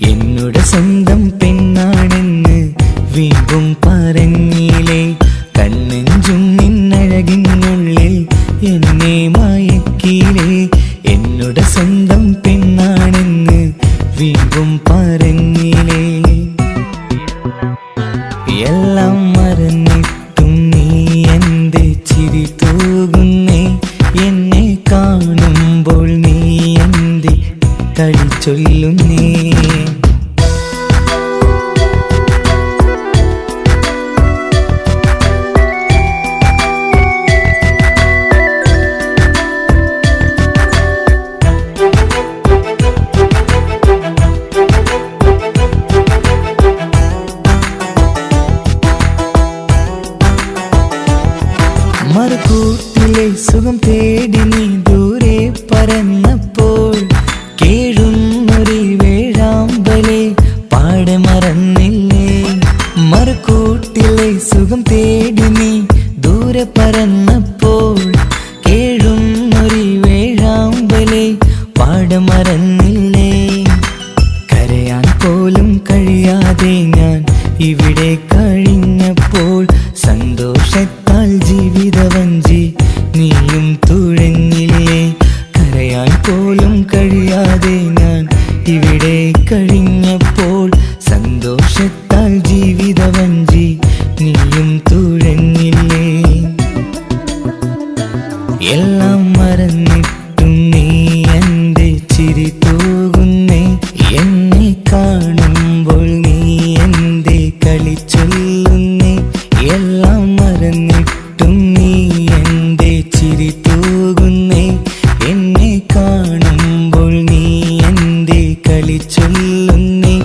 എന്നോട് സ്വന്തം പെണ്ണാണെന്ന് വീണ്ടും പറഞ്ഞില്ലേ കണ്ണെഞ്ചും നിന്നഴകിനുള്ളിൽ എന്നെ മയക്കിലേ എന്നോട് സ്വന്തം പെണ്ണാണെന്ന് വീണ്ടും പറഞ്ഞില്ലേ എല്ലാം മറന്നിട്ടും നീ എൻ്റെ ചിരി തൂകുന്നേ എന്നെ കാണുമ്പോൾ നീ എൻ്റെ കളി ചൊല്ലുന്നേ മറുകൂട്ടിലെ സുഖം തേടി നീ ദൂരെ പറന്നപ്പോൾ കേഴുന്നൊരു വേഴാമ്പലെ പാടെ മറന്നില്ലേ മറുകൂട്ടിലെ സുഖം തേടി നീ ദൂരെ പറന്നപ്പോൾ കേഴുന്നൊരു വേഴാമ്പലെ പാടെ മറന്നില്ലേ കരയാൻ പോലും കഴിയാതെ ഞാൻ ഇവിടെ കഴിഞ്ഞപ്പോൾ സന്തോഷത്താൽ ജീവിതവഞ്ചി നീയും തുഴഞ്ഞില്ലേ കരയാൻ പോലും കഴിയാതെ ഞാൻ ഇവിടെ കഴിഞ്ഞപ്പോൾ സന്തോഷത്താൽ ജീവിതവഞ്ചി നീയും തുഴഞ്ഞില്ലേ എല്ലാം മറന്നിട്ടും നീ എൻ്റെ ചിരി തൂകുന്നേ എന്നെ കാണുമ്പോൾ നീ എൻ്റെ കളി ചൊല്ലുന്നേ എല്ലാം മറന്നിട്ടും നീ എൻ്റെ ചിരി തൂകുന്നേ എന്നെ കാണുമ്പോൾ നീ എൻ്റെ കളി ചൊല്ലുന്നേ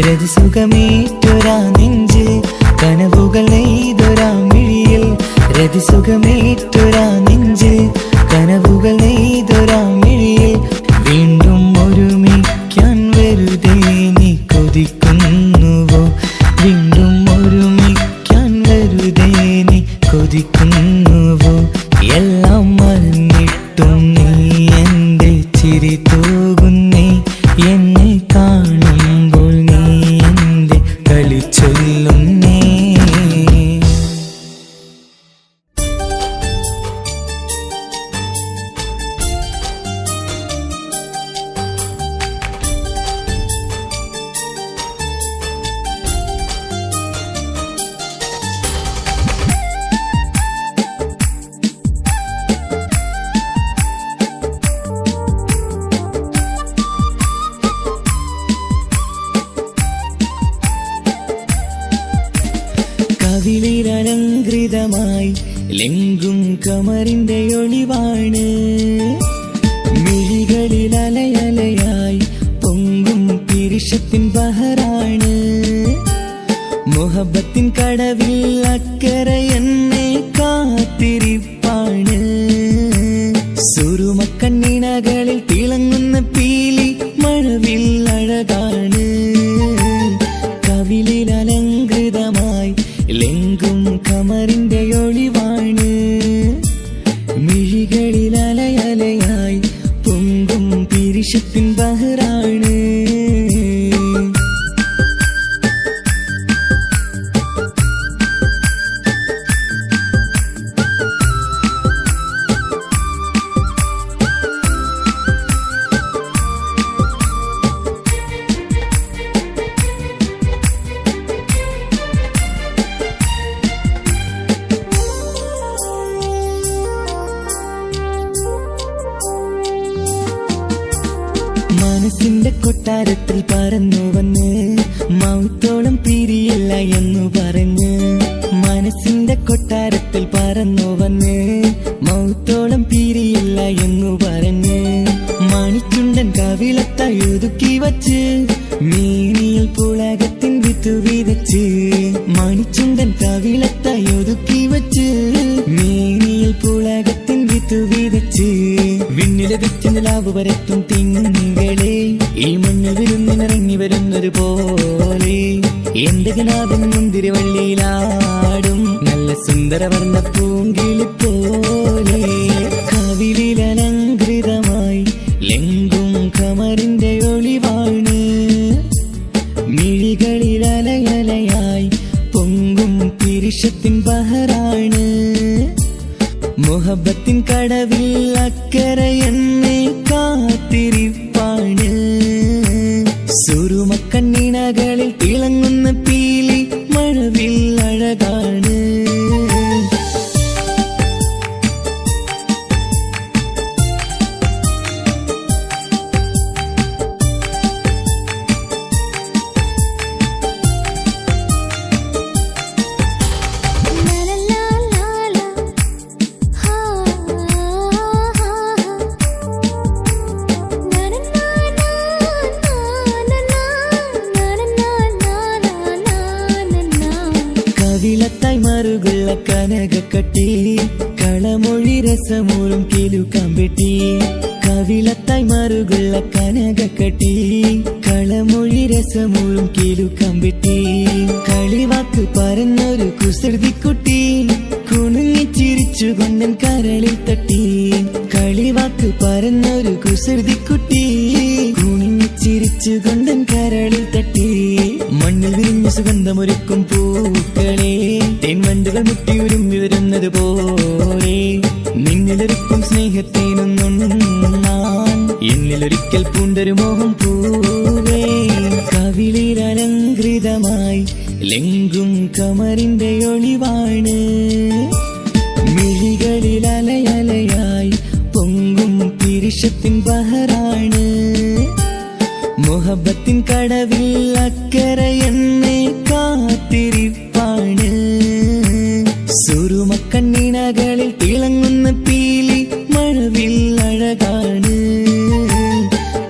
രതിസുഖമേറ്റൊരാ നെഞ്ചിൽ കനവുകൾ നെയ്തൊരാ മിഴിയിൽ രതിസുഖമേറ്റൊരാ നെഞ്ചിൽ കനവുകൾ നെയ്തൊരാ മിഴിയിൽ വീണ്ടും ഒരുമിക്കാൻ വെറുതെ നീ കൊതിക്കുന്നുവോ വീണ്ടും ഒരുമിക്കാൻ വെറുതെ നീ കൊതിക്കുന്നുവോ എല്ലാം മറന്നിട്ടും നീ എൻ്റെ ചിരി തൂകുന്നേ എന്നെ കാണുമ്പോൾ നീ എൻ്റെ കളി ചൊല്ലുന്നേ കവിളിലലങ്കൃതമായി ലെങ്കും കമറിന്റെ ഒളിവാണ് മിഴികളിൽ അലയലയായി പൊങ്കും പിരിശത്തിൻ ബഹറാണ് മുഹബത്തിൻ കടവിൽ അക്കരെ എന്നെ കാത്തിരിപ്പാണ് സുറുമക്കണ്ണിണകളിൽ തിളങ്ങുന്ന പീലി മഴവിൽ അഴകാണ് കവിളിൽ അലങ്കൃതമായി ലെങ്കും കമറിന്റെ ഒളിവാണ് മിഴികളിൽ അലയലയായി പൊങ്കും പിരിശത്തിൻ ബഹറാണ് കൊട്ടാരത്തിൽ പറന്നു വന്ന് മൗത്തോളം പിരിയില്ല എന്നു പറഞ്ഞ് മനസ്സിന്റെ കൊട്ടാരത്തിൽ പറന്നു വന്ന് മൗത്തോളം പിരിയില്ല എന്നു പറഞ്ഞ് മണിച്ചുണ്ടൻ കവിളത്തായി ഒതുക്കി വച്ച് മേനിയിൽ പുളകത്തിൻ വിത്തു വിതച്ച് മണിച്ചുണ്ടൻ കവിളത്തായി ഒതുക്കി വച്ച് മേനിയിൽ പുളകത്തിൻ വിത്തു വിതച്ച് വിണ്ണിലതിച്ച് നിലാവ് വരത്തും തിങ്കളെ ഈ മണ്ണിൽ വിരുന്നിനിറങ്ങി വരുന്നൊരു പോലെ എന്റെ ഗനാഥൻ മുന്തിരിവള്ളിയിലാടും നല്ല സുന്ദരവർണ്ണ പൂങ്കിളി പോലെ കവിളിലലങ്കൃതമായി ലെങ്കും കമറിന്റെ ഒളിവാണ് മിഴികളിലലയലയായി പൊങ്കും പിരിശത്തിൻ ബഹറാണ് മുഹബത്തിൻ കടവിൽ അക്കരെ എന്നെ കാത്തിരിപ്പാണ് സുറുമക്കണ്ണിണകളിൽ തിളങ്ങുന്ന പീലി മഴവിൽ അഴകാണ് കവിളത്തായി മറുകുള്ള കനകക്കട്ടി കളമൊഴി രസമൂറും കിലുക്കമ്പെട്ടി കവിളത്തായി മറുകുള്ള കനകക്കട്ടി കളമൊഴി രസമൂറും കിലുക്കമ്പെട്ടി കളിവാക്ക് പറഞ്ഞൊരു കുസൃതിക്കുട്ടി കുണുങ്ങി ചിരിച്ചുകൊണ്ടൻ കരളിൽ തട്ടി കളിവാക്ക് പറഞ്ഞൊരു കുസൃതിക്കുട്ടി കുണുങ്ങി ചിരിച്ചുകൊണ്ടൻ കരളിൽ തട്ടി മണ്ണിൽ വിരിഞ്ഞ സുഗന്ധമൊരുക്കും പൂക്കളെ തേൻവണ്ടുകൾ മുട്ടിയുരുമ്പി വരുന്നത് പോലെ നിന്നിലൊരുക്കും സ്നേഹത്തേനൊന്നുണ്ണാൻ എന്നിലൊരിക്കൽ പൂണ്ടൊരു മോഹം പൂവേ കവിളിലലങ്കൃതമായി ലെങ്കും കമറിന്റെ ഒളിവാണ് മിഴികളിലലയലയായി പൊങ്കും പിരിശത്തിൻ ബഹറാണ് മുഹബത്തിൻ കടവിൽ അക്കരെ എന്നെ കാത്തിരിപ്പാണ് സുറുമക്കണ്ണിണകളിൽ തിളങ്ങുന്ന പീലി മഴവിൽ അഴകാണ്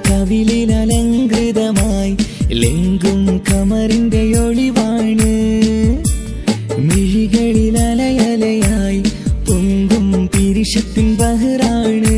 കവിളിലലങ്കൃതമായി ലെങ്കും കമറിന്റെ ഒളിവാണ് മിഴികളിലലയലയായി പൊങ്കും പിരിശത്തിൻ ബഹറാണ്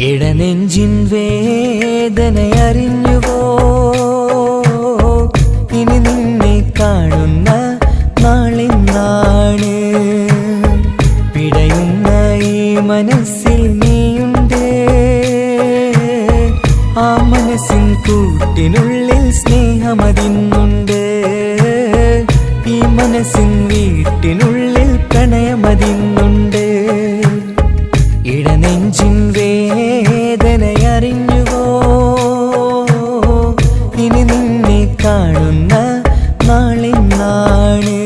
ഇടനെഞ്ചിൻ വേദനയറിഞ്ഞുവോ ഇനി നിന്നെ കാണുന്ന നാളെന്നാണ് പിടയുന്ന ഈ മനസ്സിൽ നീയുണ്ട് ആ മനസ്സിൻ കൂട്ടിനുള്ളിൽ സ്നേഹമതിന്നുണ്ട് ഈ മനസ്സിൻ വീട്ടിനുള്ളിൽ പ്രണയമതിന്നുണ്ട് ഇടനെഞ്ചിൻ വേദനയറിഞ്ഞുവോ ഇനി നിന്നെ കാണുന്ന നാളെന്നാണ്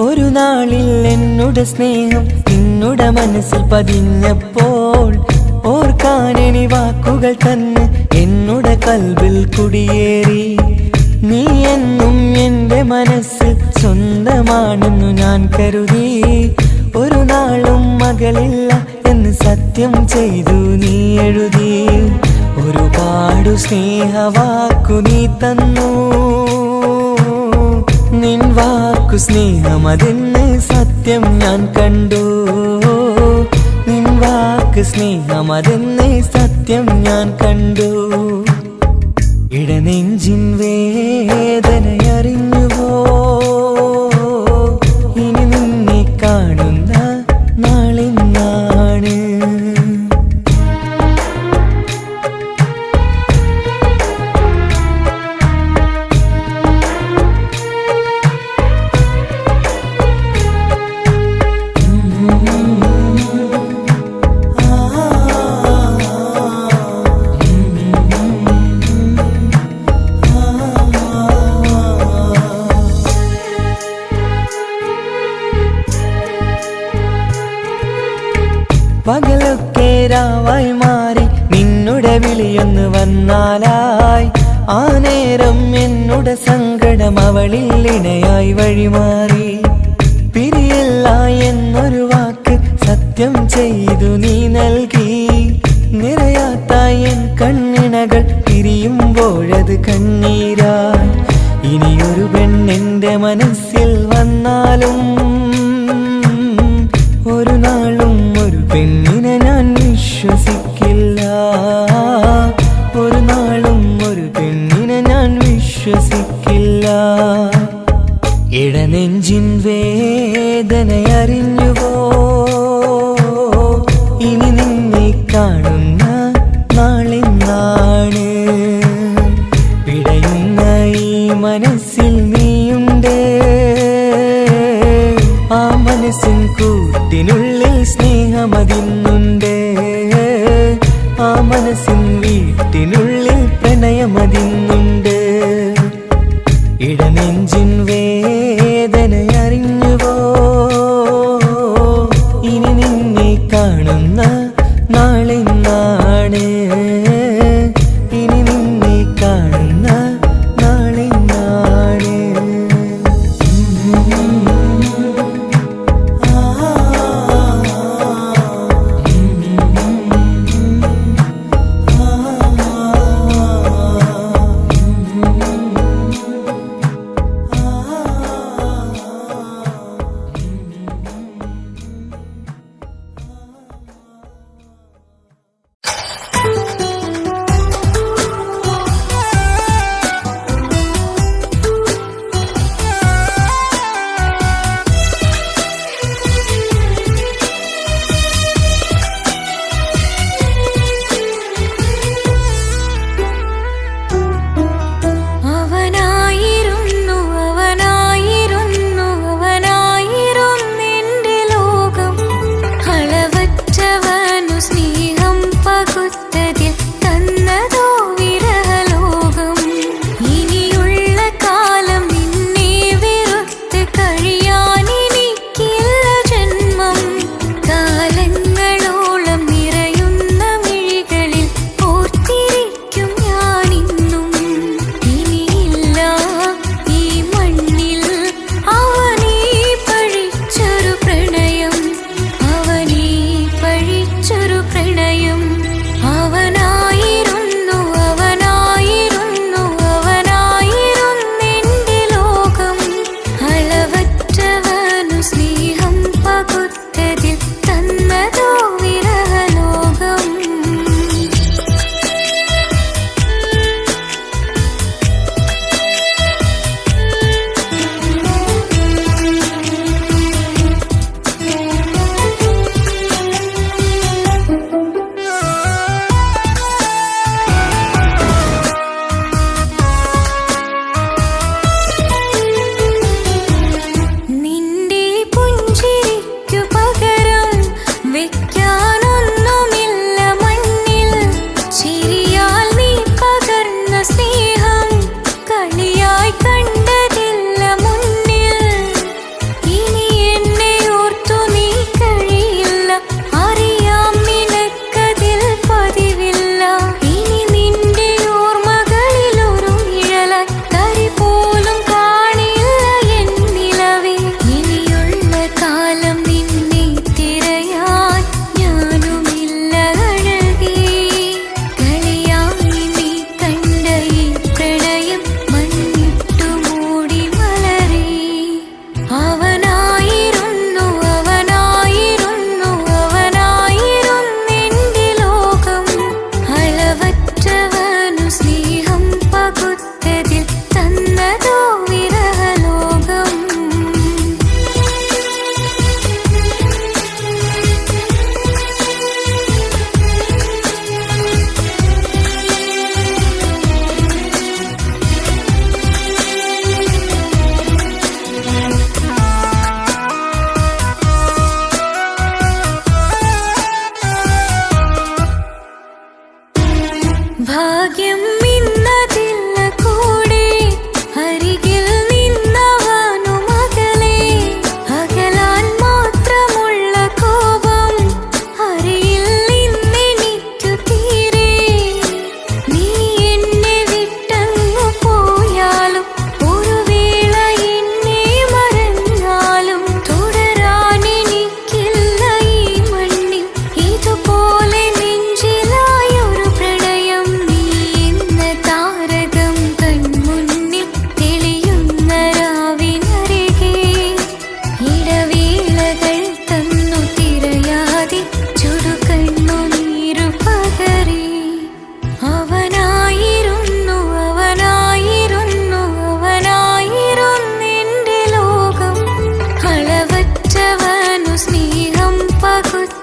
ഒരു നാളിൽ എന്നുടെ സ്നേഹം നിന്നുടെ മനസ്സിൽ പതിഞ്ഞപ്പോൾ ഓർക്കാനെനി വാക്കുകൾ തന്നെ എന്നുടെ കൽബിൽ കുടിയേറി. നീ എന്നും എൻ്റെ മനസ്സിൽ സ്വന്തമാണെന്നു ഞാൻ കരുതി. ഒരു നാളും മകളില്ല എന്ന് സത്യം ചെയ്തു നീ എഴുതി. ഒരുപാടു സ്നേഹവാക്കു നീ തന്നു. നിൻ വാക്കു സ്നേഹമതെന്ന് സത്യം ഞാൻ കണ്ടു. നിൻ വാക്ക് സ്നേഹമതെന്ന് സത്യം ഞാൻ കണ്ടു. ഇടനെഞ്ചിൻ വേദനയറിഞ്ഞുവോ? ഇനി നിന്നെ കാണുന്ന നാളിന്നാണ്. പകലൊക്കെ രാവായി മാറി നിന്നുടെ വിളിയൊന്ന് വന്നാലായി. ആ നേരം എന്നുടെ സങ്കടം അവളിൽ ഇണയായി വഴിമാറി. പിരിയില്ല എന്നൊരു വാക്ക് സത്യം ചെയ്തു നീ നൽകി. നിറയാത്ത എൻ കണ്ണിണകൾ പിരിയുമ്പോഴത് കണ്ണീരായി. ഇനിയൊരു പെണ്ണെന്റെ മനസ്സിൽ വന്നാലും ഒരു നാളും ഒരു പെണ്ണിനെ ഞാൻ വിശ്വസിക്കില്ല. ഒരു നാളും ഒരു പെണ്ണിനെ ഞാൻ വിശ്വസിക്കില്ല. ഇടനെഞ്ചിൻ വേദനയറിഞ്ഞുവോ? ഇനി നിന്നെ കാണുന്ന നാളിന്നാണ്. പിടയുന്ന ഈ മനസ്സിൽ നീയുണ്ട്. ആ മനസ്സിൻ കൂട്ടിനുള്ളിൽ സ്നേഹമതിന്നുണ്ട്. ആ മനസ്സിൻ വീട്ടിനുള്ളിൽ പ്രണയമതിന്നുണ്ട്. ഇടനെഞ്ചിൻ വേദനയറിഞ്ഞുവോ?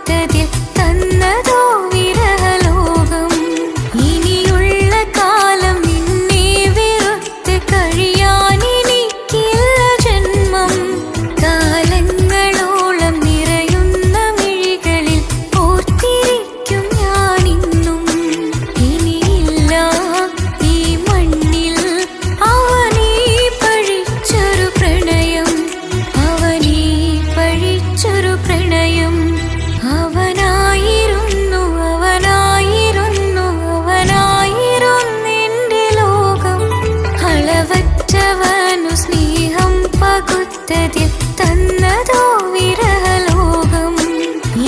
പകുത്തതിൽ തന്നതോ വിരഹലോകം. ഇനിയുള്ള കാലം നിന്നെ വെറുത്ത് കഴിയാനെനിക്കില്ല ജന്മം. കാലങ്ങളോളം നിറയുന്ന മിഴികളിൽ ഓർത്തിരിക്കും ഞാനിന്നും. ഇനിയില്ല ഈ മണ്ണിൽ അവനീ പഴിച്ചൊരു പ്രണയം, അവനീ പഴിച്ചൊരു പ്രണയം. അവനായിരുന്നു അവനായിരുന്നു അവനായിരുന്നെന്റെ ലോകം. അളവറ്റവനു സ്നേഹം പകുത്തതിൽ തന്നതോ വിരഹലോകം.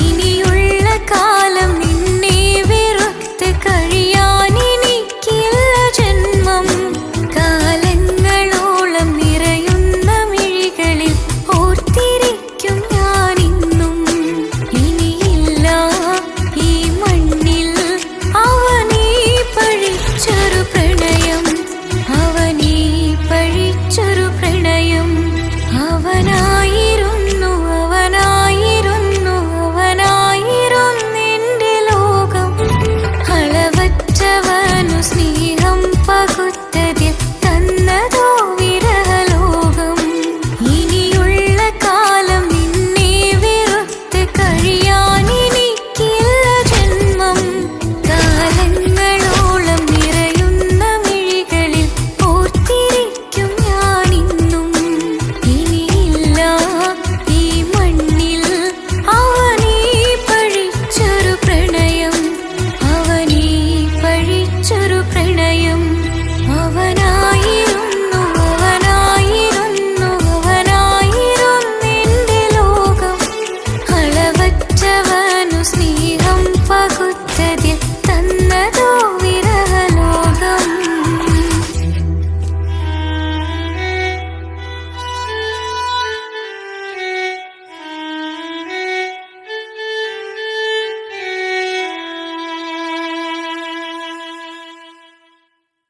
ഇനിയുള്ള കാലം നിന്നെ വെറുത്ത് കഴിയാനെനിക്കില്ല ജന്മം. കാലങ്ങളോളം നിറയുന്ന മിഴികളിൽ ഓർത്തിരിക്കും ഞാനിന്നും. ഇനിയില്ല ഈ മണ്ണിൽ അവനീ പഴിച്ചൊരു പ്രണയം, അവനീ പഴിച്ചൊരു പ്രണയം. അവനായിരുന്നു അവനായിരുന്നു അവനായിരുന്നെന്റെ ലോകം. അളവറ്റവനു സ്നേഹം പകുത്തതിൽ തന്നതോ വിരഹലോകം. ഇനിയുള്ള കാലം നിന്നെ വെറുത്ത് കഴിയാനെനിക്കില്ല ജന്മം. കാലങ്ങളോളം നിറയുന്ന മിഴികളിൽ ഓർത്തിരിക്കും ഞാനിന്നും. ഇനിയില്ല ഈ മണ്ണിൽ അവനീ പഴിച്ചൊരു പ്രണയം, അവനീ പഴിച്ചൊരു പ്രണയം. അവനായിരുന്നു അവനായിരുന്നു അവനായിരുന്നെന്റെ ലോകം. അളവറ്റവനു സ്നേഹം പകുത്തതിൽ